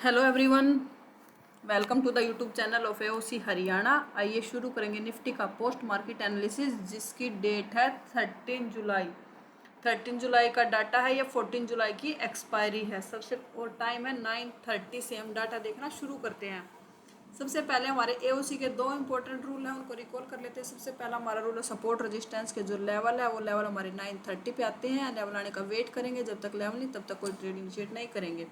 Hello everyone, welcome to the YouTube channel of AOC Haryana. आइए शुरू करेंगे निफ्टी का पोस्ट मार्केट एनालिसिस, जिसकी डेट है 13 जुलाई। 13 जुलाई का डाटा है, या 14 जुलाई की एक्सपायरी है। सबसे और टाइम है 9:30 से हम डाटा देखना शुरू करते हैं। सबसे पहले हमारे एओसी के दो इंपॉर्टेंट रूल हैं, उनको रिकॉल कर लेते हैं। सबसे पहला हमारा रूल है सपोर्ट रेजिस्टेंस के जो लेवल है वो लेवल हमारे 9:30 पे आते हैं। लेवल आने का वेट करेंगे, जब तक लेवल नहीं तब तक कोई ट्रेड इनिशिएट नहीं करेंगे।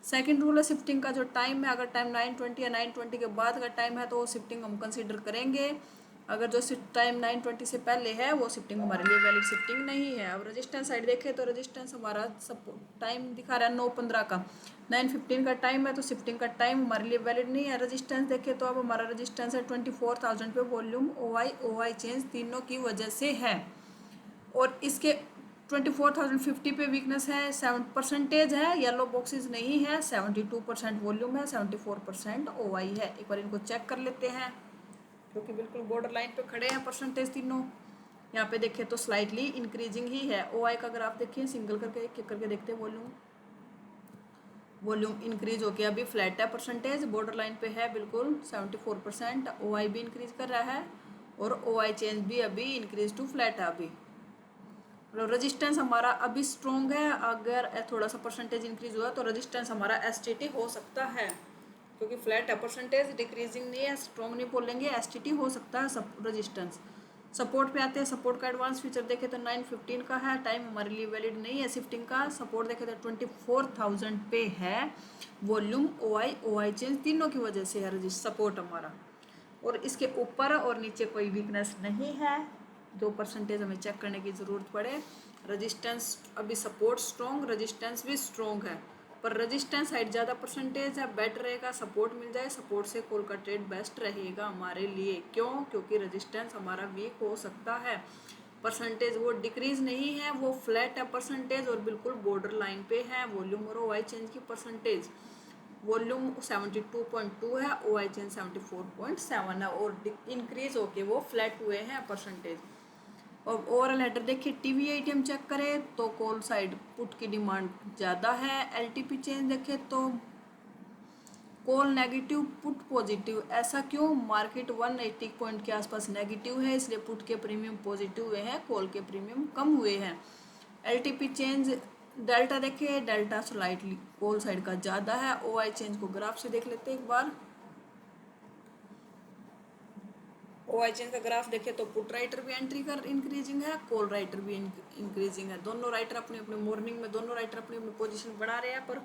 सेकंड रूल है शिफ्टिंग का जो टाइम है, अगर टाइम 9:20 या 9:20 के बाद का टाइम है तो वो शिफ्टिंग हम कंसीडर करेंगे। अगर जो टाइम 9:20 से पहले है वो शिफ्टिंग हमारे लिए वैलिड शिफ्टिंग नहीं है। अब रेजिस्टेंस साइड देखें तो रेजिस्टेंस हमारा टाइम दिखा रहा है 9:15 का, 9:15 का टाइम है, तो शिफ्टिंग का टाइम हमारे लिए वैलिड नहीं है। रेजिस्टेंस देखें तो अब हमारा रेजिस्टेंस है 24,000 पे। वॉल्यूम ओ आई चेंज तीनों की वजह से है, और इसके 24,050 पे वीकनेस है, 7% है, येलो बॉक्सेस नहीं है, 72% वॉल्यूम है, 74% OI है। एक बार इनको चेक कर लेते हैं, क्योंकि बिल्कुल बॉर्डर लाइन पे खड़े हैं परसेंटेज तीनों। यहाँ पे देखें तो स्लाइटली इंक्रीजिंग ही है। OI का ग्राफ देखिए, सिंगल करके एक करके देखते हैं। वॉल्यूम इंक्रीज होके अभी फ्लैट है परसेंटेज, बॉर्डर लाइन पे है बिल्कुल 74%। OI भी इंक्रीज कर रहा है, और OI चेंज भी अभी इंक्रीज टू फ्लैट है अभी। रेजिस्टेंस हमारा अभी स्ट्रॉन्ग है। अगर थोड़ा सा परसेंटेज इंक्रीज हुआ तो रेजिस्टेंस हमारा STT हो सकता है, क्योंकि फ्लैट है परसेंटेज, डिक्रीजिंग नहीं है, स्ट्रॉन्ग नहीं बोलेंगे, STT हो सकता है रेजिस्टेंस। सपोर्ट पे आते हैं। सपोर्ट का एडवांस फीचर देखे तो 9:15 का है, टाइम हमारे लिए वैलिड नहीं है शिफ्टिंग का। सपोर्ट देखे तो 24,000 पे है। वॉल्यूम OI चेंज तीनों की वजह से है सपोर्ट हमारा, और इसके ऊपर और नीचे कोई वीकनेस नहीं है जो परसेंटेज हमें चेक करने की ज़रूरत पड़े। रेजिस्टेंस अभी सपोर्ट स्ट्रॉन्ग, रेजिस्टेंस भी स्ट्रॉन्ग है, पर रेजिस्टेंस साइड ज़्यादा परसेंटेज है, बेटर रहेगा सपोर्ट मिल जाए। सपोर्ट से कॉल का ट्रेड बेस्ट रहेगा हमारे लिए। क्यों? क्योंकि रेजिस्टेंस हमारा वीक हो सकता है। परसेंटेज वो डिक्रीज नहीं है, वो फ्लैट है परसेंटेज, और बिल्कुल बॉर्डर लाइन पे है। वॉल्यूम और OI चेंज की परसेंटेज, वॉल्यूम 72.2 है, OI चेंज 74.7 है, और इंक्रीज होके वो फ्लैट हुए हैं परसेंटेज। और ओवरऑल हेडर देखिए, TVIT हम चेक करें तो कॉल साइड पुट की डिमांड ज़्यादा है। LTP चेंज देखें तो कॉल नेगेटिव, पुट पॉजिटिव। ऐसा क्यों? मार्केट 180 पॉइंट के आसपास नेगेटिव है, इसलिए पुट के प्रीमियम पॉजिटिव हुए हैं, कॉल के प्रीमियम कम हुए हैं। LTP चेंज डेल्टा देखिए, डेल्टा स्लाइटली कॉल साइड का ज़्यादा है। OI चेंज को ग्राफ से देख लेते हैं एक बार। OI चेंज का ग्राफ देखे तो पुट राइटर भी एंट्री कर इंक्रीजिंग है, कॉल राइटर भी इंक्रीजिंग है। दोनों राइटर अपने अपने मॉर्निंग में दोनों राइटर अपनी अपनी पोजीशन बढ़ा रहे हैं, पर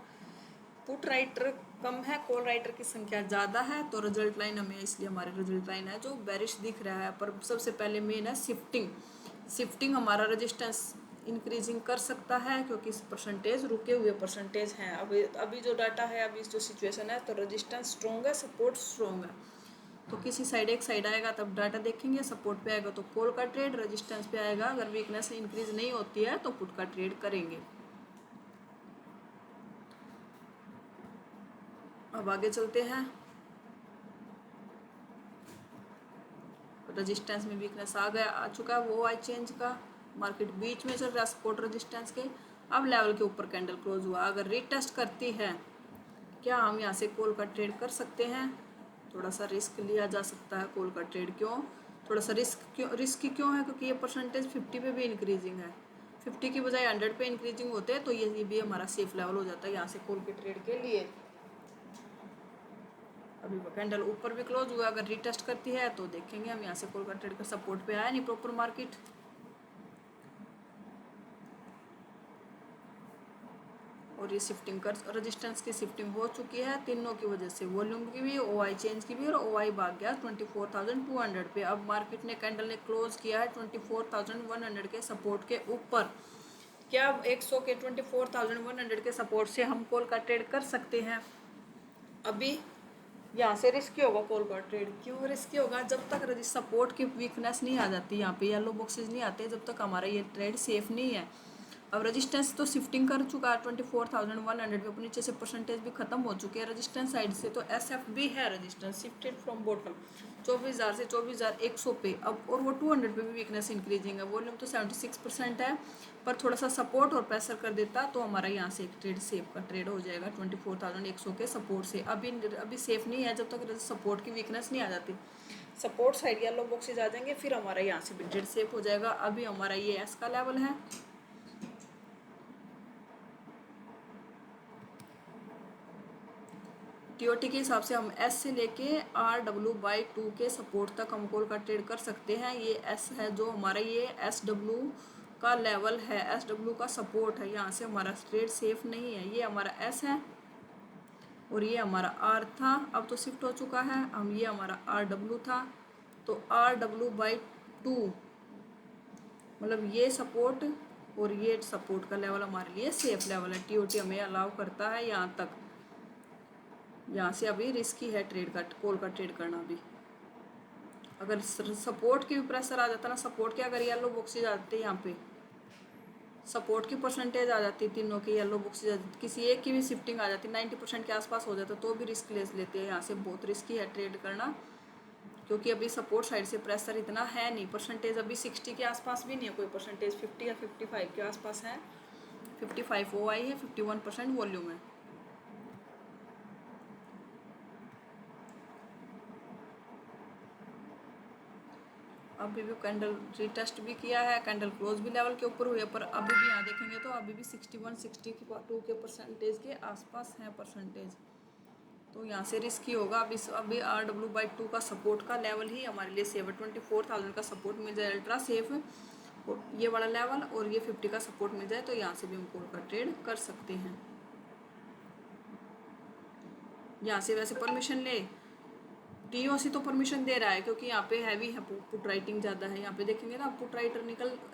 पुट राइटर कम है, कॉल राइटर की संख्या ज़्यादा है। तो रिजल्ट लाइन हमें, इसलिए हमारे रिजल्ट लाइन है जो बेरिश दिख रहा है। पर सबसे पहले मेन है शिफ्टिंग। शिफ्टिंग हमारा रेजिस्टेंस इंक्रीजिंग कर सकता है, क्योंकि परसेंटेज रुके हुए परसेंटेज हैं। अभी जो डाटा है, अभी जो सिचुएशन है, तो रेजिस्टेंस स्ट्रॉन्ग है, सपोर्ट स्ट्रॉन्ग है। तो किसी साइड एक साइड आएगा तब डाटा देखेंगे। सपोर्ट पे आएगा तो कॉल का ट्रेड, रेजिस्टेंस पे आएगा अगर वीकनेस इंक्रीज नहीं होती है तो पुट का ट्रेड करेंगे। अब आगे चलते हैं। रेजिस्टेंस में वीकनेस आ चुका है, वो आई चेंज का। मार्केट बीच में चल रहा है सपोर्ट रेजिस्टेंस के। अब लेवल के ऊपर कैंडल क्लोज हुआ, अगर रीटेस्ट करती है, क्या हम यहाँ से कॉल का ट्रेड कर सकते हैं? थोड़ा सा रिस्क लिया जा सकता है कॉल का ट्रेड। क्यों थोड़ा सा रिस्क क्यों है? क्योंकि ये परसेंटेज 50 पे भी इंक्रीजिंग है। 50 की बजाय 100 पे इंक्रीजिंग होते हैं, तो ये भी हमारा सेफ लेवल हो जाता है यहाँ से कॉल के ट्रेड के लिए। अभी कैंडल ऊपर भी क्लोज हुआ, अगर रिटेस्ट करती है तो देखेंगे हम यहाँ से कॉल का ट्रेड का। सपोर्ट पे आया नहीं प्रॉपर मार्केट, और ये शिफ्टिंग कर रेजिस्टेंस की शिफ्टिंग हो चुकी है तीनों की वजह से, वॉल्यूम की भी, OI चेंज की भी, और OI भाग गया 24,200 पे। अब मार्केट ने कैंडल ने क्लोज किया है 24,100 के सपोर्ट के ऊपर। क्या 100 के 24,100 के सपोर्ट से हम कॉल का ट्रेड कर सकते हैं? अभी यहाँ से रिस्की होगा कॉल का ट्रेड। क्यों रिस्की होगा? जब तक सपोर्ट की वीकनेस नहीं आ जाती, यहाँ पे येलो बॉक्सेस नहीं आते, जब तक हमारा ये ट्रेड सेफ नहीं है। अब रेजिस्टेंस तो शिफ्टिंग कर चुका है 24,100 पे, नीचे से परसेंटेज भी खत्म हो चुके हैं रेजिस्टेंस साइड से, तो SF भी है रेजिस्टेंस शिफ्टेड फ्रॉम बॉटम 24,000 से 24,100 पे। अब और वो 200 पे भी वीकनेस इंक्रीजिंग है, वॉल्यूम तो 76% है, पर थोड़ा सा सपोर्ट और प्रेशर कर देता तो हमारा यहाँ से एक ट्रेड सेफ का ट्रेड हो जाएगा 24,100 के सपोर्ट से। अभी सेफ नहीं है जब तक सपोर्ट की वीकनेस नहीं आ जाती। सपोर्ट साइड येलो बॉक्सेज आ जाएंगे फिर हमारा यहाँ से भी ट्रेड सेफ हो जाएगा। अभी हमारा ये एस का लेवल है, टीओटी के हिसाब से हम एस से लेके RW/2 के सपोर्ट तक हम कॉल का ट्रेड कर सकते हैं। ये एस है जो हमारा, ये SW का लेवल है, SW का सपोर्ट है, यहाँ से हमारा ट्रेड सेफ नहीं है। ये हमारा एस है और ये हमारा आर था, अब तो शिफ्ट हो चुका है, हम ये हमारा RW था, तो RW/2 मतलब ये सपोर्ट और ये सपोर्ट का लेवल हमारे लिए सेफ लेवल है। टीओटी हमें अलाउ करता है यहाँ तक, यहाँ से अभी रिस्की है ट्रेड का, कॉल का ट्रेड करना भी। अगर सपोर्ट की भी प्रेशर आ जाता ना, सपोर्ट के अगर येलो बॉक्सेज आ जाते यहाँ पे, सपोर्ट की परसेंटेज आ जाती, तीनों की येलो बॉक्सेज आ जाती, किसी एक की भी शिफ्टिंग आ जाती 90% के आसपास हो जाता, तो भी रिस्क ले लेते हैं। यहाँ से बहुत रिस्की है ट्रेड करना, क्योंकि अभी सपोर्ट साइड से प्रेशर इतना है नहीं, परसेंटेज अभी 60 के आसपास भी नहीं है कोई परसेंटेज, 50 या 55 के आसपास है, 55 OI है, 51% वॉल्यूम है। अभी भी कैंडल रिटेस्ट भी किया है, कैंडल क्लोज भी लेवल के ऊपर हुए, पर अभी भी यहाँ देखेंगे तो अभी भी 61-62 के परसेंटेज के आसपास है परसेंटेज, तो यहाँ से रिस्की होगा। अभी RW/2 का सपोर्ट का लेवल ही हमारे लिए सेफ है, 24,000 का सपोर्ट मिल जाए अल्ट्रा सेफ, ये वाला लेवल, और ये 50 का सपोर्ट मिल जाए तो यहाँ से भी हम कॉल का ट्रेड कर सकते हैं। यहाँ से वैसे परमिशन ले, TOC तो परमिशन दे रहा है क्योंकि यहाँ पे हैवी है, पुट राइटिंग ज़्यादा है। यहाँ पे देखेंगे ना, पुट राइटर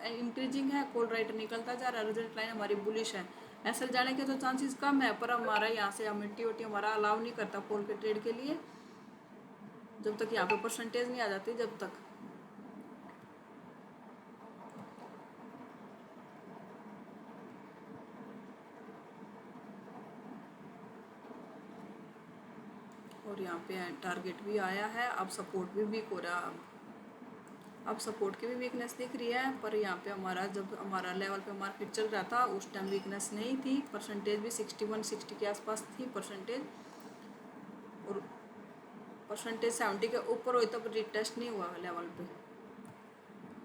इंक्रीजिंग है, कॉल राइटर निकलता जा रहा है, रिजल्ट लाइन हमारी बुलिश है। SL जाने के तो चांसेस कम है, पर हमारा यहाँ से हमें TOT हमारा अलाउ नहीं करता कॉल के ट्रेड के लिए, जब तक यहाँ पे परसेंटेज नहीं आ जाती जब तक। और यहाँ पे टारगेट भी आया है, अब सपोर्ट भी वीक हो रहा है, अब सपोर्ट की भी वीकनेस दिख रही है, पर यहाँ पे हमारा जब हमारा लेवल पे मार्केट चल रहा था उस टाइम वीकनेस नहीं थी, परसेंटेज भी 61-60 के आसपास थी परसेंटेज, और परसेंटेज 70 के ऊपर हुई तब रिटेस्ट नहीं हुआ लेवल पे।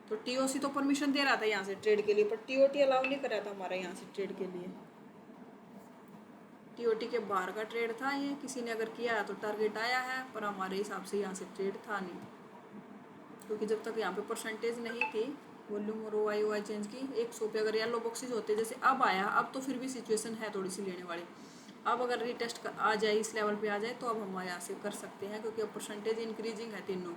तो TOC तो परमिशन दे रहा था यहाँ से ट्रेड के लिए, पर TOT अलाउ नहीं कर रहा था हमारा यहाँ से ट्रेड के लिए। TOT के बाहर का ट्रेड था ये, किसी ने अगर किया तो टारगेट आया है, पर हमारे हिसाब से यहाँ से ट्रेड था नहीं, क्योंकि जब तक यहाँ पे परसेंटेज नहीं थी वॉल्यूम और OI चेंज की 100 पे, अगर येलो बॉक्सेज होते जैसे अब आया, अब तो फिर भी सिचुएशन है थोड़ी सी लेने वाली, अब अगर रिटेस्ट आ जाए इस लेवल पे आ जाए तो अब हम यहाँ से कर सकते हैं, क्योंकि अब परसेंटेज इंक्रीजिंग है, तीनों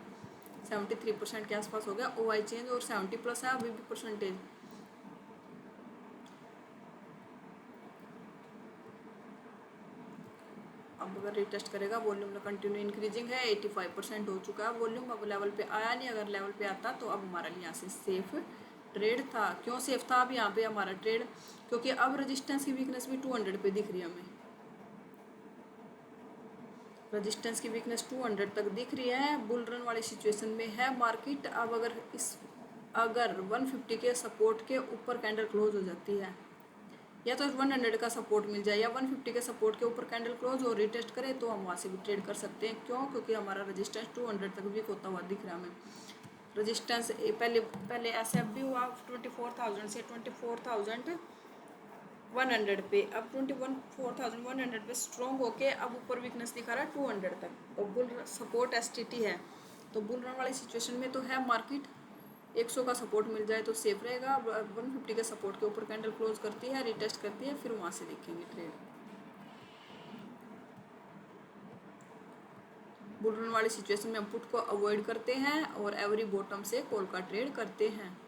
73% के आसपास हो गया OI चेंज, और 70+ है अभी भी परसेंटेज। अब अगर रिटेस्ट करेगा, वॉल्यूम में कंटिन्यू इंक्रीजिंग है, 85% हो चुका है वॉल्यूम, अब लेवल पे आया नहीं, अगर लेवल पे आता तो अब हमारा यहाँ से सेफ ट्रेड था। क्यों सेफ था अब यहाँ पे हमारा ट्रेड, क्योंकि अब रेजिस्टेंस की वीकनेस भी 200 पे दिख रही है हमें, रेजिस्टेंस की वीकनेस 200 तक दिख रही है, बुल रन वाली सिचुएशन में है मार्केट। अब अगर 150 के सपोर्ट के ऊपर कैंडल क्लोज हो जाती है, या तो 100 का सपोर्ट मिल जाए या 150 के सपोर्ट के ऊपर कैंडल क्लोज और रिटेस्ट करे, तो हम वहाँ से भी ट्रेड कर सकते हैं। क्यों, क्योंकि हमारा रेजिस्टेंस 200 तक वीक होता हुआ दिख रहा है हमें। रेजिस्टेंस पहले SF भी हुआ 24,000 से 24,100 पे, अब 24,100 पे स्ट्रॉन्ग होके अब ऊपर वीकनेस दिखा रहा है 200 तक, तो बुल सपोर्ट STT है, तो बुल रन वाली सिचुएशन में तो है मार्केट, 100 का सपोर्ट मिल जाए तो सेफ रहेगा। 150 के सपोर्ट के ऊपर कैंडल क्लोज करती है, रिटेस्ट करती है, फिर वहाँ से देखेंगे ट्रेड। बुल रन वाली सिचुएशन में हम पुट को अवॉइड करते हैं और एवरी बॉटम से कॉल का ट्रेड करते हैं।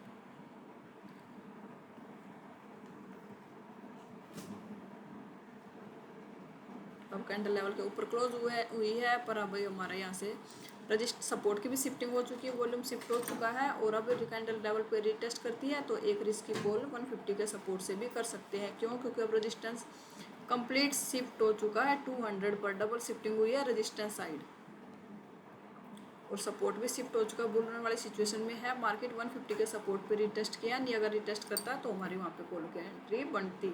अब कैंडल लेवल के ऊपर क्लोज हुई है, पर अब हमारा यहाँ से रजिस्ट सपोर्ट की भी शिफ्टिंग हो चुकी है, वॉल्यूम शिफ्ट हो चुका है और अब कैंडल लेवल पे रीटेस्ट करती है तो एक रिस्की कॉल 150 के सपोर्ट से भी कर सकते हैं। क्यों? क्योंकि अब रजिस्टेंस कंप्लीट शिफ्ट हो चुका है, 200 पर डबल शिफ्टिंग हुई है रजिस्टेंस साइड और सपोर्ट भी शिफ्ट हो चुका है। बुल रन वाली सिचुएशन में है मार्केट। 150 के सपोर्ट पे रिटेस्ट किया, नहीं अगर रिटेस्ट करता तो हमारी वहाँ पे कॉल की एंट्री बनती।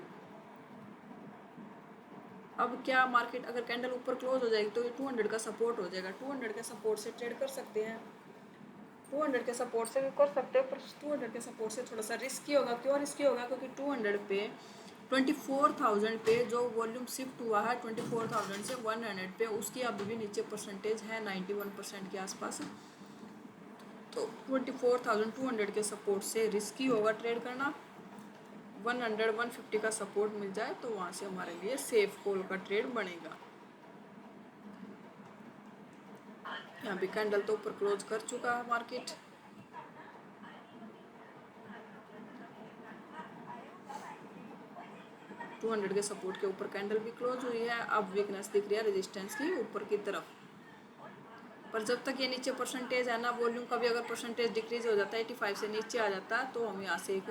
अब क्या मार्केट अगर कैंडल ऊपर क्लोज हो जाएगी तो ये 200 का सपोर्ट हो जाएगा। 200 के सपोर्ट से ट्रेड कर सकते हैं, 200 के सपोर्ट से भी कर सकते हैं, पर 200 के सपोर्ट से थोड़ा सा रिस्की होगा। क्यों रिस्की होगा? क्योंकि 200 पे 24,000 पे जो वॉल्यूम शिफ्ट हुआ है 24,000 से 100 पे, उसकी अभी भी नीचे परसेंटेज है 91% के आसपास। तो 24,200 के सपोर्ट से रिस्की होगा ट्रेड करना। 150 का सपोर्ट मिल जाए तो वहाँ से हमारे लिए सेफ कॉल का ट्रेड बनेगा। यहाँ भी कैंडल तो ऊपर क्लोज कर चुका है मार्केट। टू 200 के सपोर्ट के ऊपर कैंडल भी क्लोज हुई है। अब वीकनेस दिख रही है रेजिस्टेंस की ऊपर की तरफ, पर जब तक ये नीचे परसेंटेज है ना, वॉल्यूम का भी अगर परसेंटेज डिक्रीज हो जाता है 85 से नीचे आ जाता है तो हम यहाँ से एक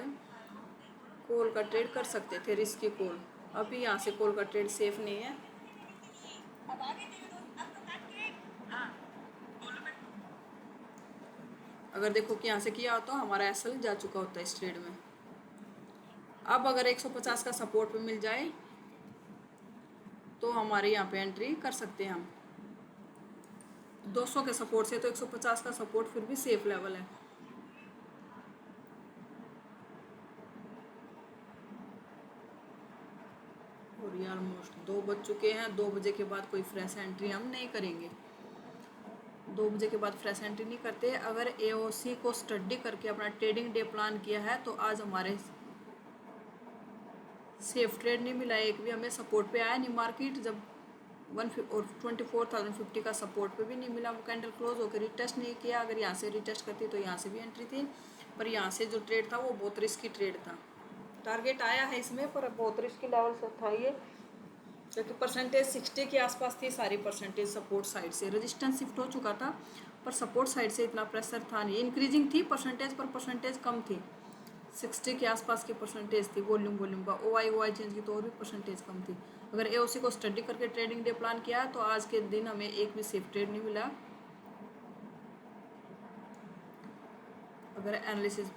कॉल का ट्रेड कर सकते थे, रिस्की कॉल। अभी यहाँ से कॉल का ट्रेड सेफ नहीं है। अगर देखो कि यहाँ से किया हो तो हमारा एसएल जा चुका होता है इस ट्रेड में। अब अगर 150 का सपोर्ट पे मिल जाए तो हमारे यहाँ पे एंट्री कर सकते हैं हम। 200 के सपोर्ट से तो 150 का सपोर्ट फिर भी सेफ लेवल है। और ये ऑलमोस्ट 2 बज चुके हैं। 2 बजे के बाद कोई फ्रेश एंट्री हम नहीं करेंगे। 2 बजे के बाद फ्रेश एंट्री नहीं करते। अगर एओसी को स्टडी करके अपना ट्रेडिंग डे प्लान किया है तो आज हमारे सेफ ट्रेड नहीं मिला, एक भी हमें सपोर्ट पे आया नहीं मार्केट। जब 24,050 का सपोर्ट पे भी नहीं मिला, वो कैंडल क्लोज होकर रिटेस्ट नहीं किया। अगर यहाँ से रिटेस्ट करती तो यहाँ से भी एंट्री थी, पर यहाँ से जो ट्रेड था वो बहुत रिस्की ट्रेड था। टारगेट आया है इसमें पर बहुत रिस्की लेवल से था ये, क्योंकि परसेंटेज 60 के आसपास थी सारी परसेंटेज सपोर्ट साइड से। रेजिस्टेंस शिफ्ट हो चुका था पर सपोर्ट साइड से इतना प्रेशर था नहीं। इंक्रीजिंग थी परसेंटेज पर परसेंटेज कम थी, 60 के आसपास की परसेंटेज थी वॉल्यूम का। ओआई चेंज की तो और भी परसेंटेज कम थी। अगर एओसी को स्टडी करके ट्रेडिंग डे प्लान किया तो आज के दिन हमें एक भी सेफ ट्रेड नहीं मिला। अगर एनालिसिस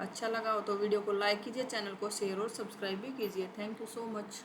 अच्छा लगा हो तो वीडियो को लाइक कीजिए, चैनल को शेयर और सब्सक्राइब भी कीजिए। Thank you so much.